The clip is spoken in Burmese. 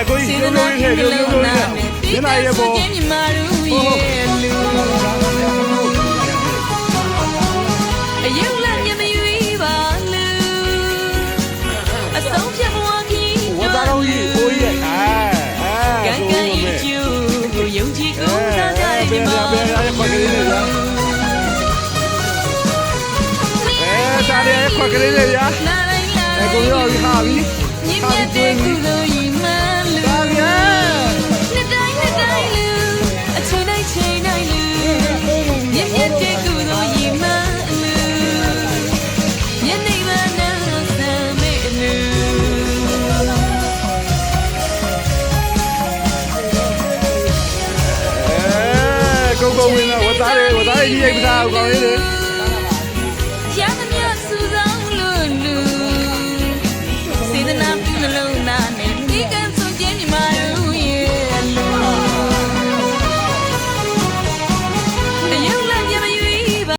ကိုကြီးလုံးလုံးထဲလုံးလုံးထဲဒီနာရဲ့ပေါ်အယုံလာမြမရွေးပါလူအဆုံးဖြတ်ဘဝကြီး ဝတ်သားတော်ကြီးကိုကြီးကံကံဤကျူကိုယုံကြည်ကိုးစားကြတဲ့ဒီမှာခွက်ကလေးလေးဗျာဒါလေးခွက်ကလေးလေးဗျာကိုရောပြီးဟာပြီး မြင့်မြတ်တဲ့ကုသိုလ်ကြီးမှန်လူ ဒါဗျာ နှစ်တိုင်းလူအချိန်တိုင်းချိန်တိုင်းလူမြင့်မြတ်တဲ့ကုသိုလ်ကြီးမှန်လူယနေ့မှနာဆံမေလူကိုဝင်လာဝတ်သားကြီးရိုက်ပစားအောင်ကောင်းလေးလေ ရသမျှစူဆောင်လို့လူစေတနာပြုလုံးသားနဲ့